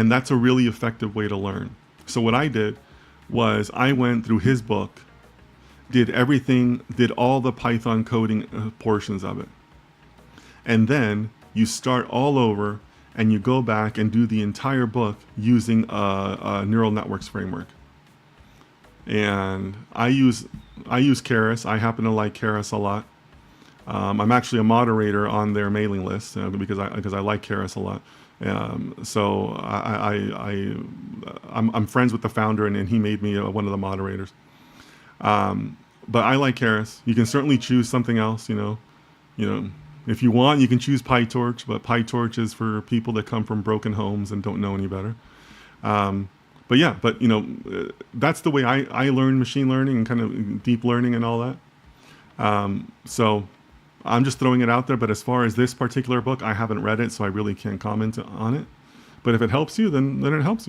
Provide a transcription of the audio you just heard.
And that's a really effective way to learn. So what I did was I went through his book, did everything, did all the Python coding portions of it. And then you start all over and you go back and do the entire book using a neural networks framework. And I use Keras. I happen to like Keras a lot. I'm actually a moderator on their mailing list because I like Keras a lot. So I'm friends with the founder, and he made me one of the moderators. But I like Keras. You can certainly choose something else. If you want, you can choose PyTorch, but PyTorch is for people that come from broken homes and don't know any better. That's the way I learn machine learning and kind of deep learning and all that. So I'm just throwing it out there. But as far as this particular book, I haven't read it, so I really can't comment on it. But if it helps you, then it helps you.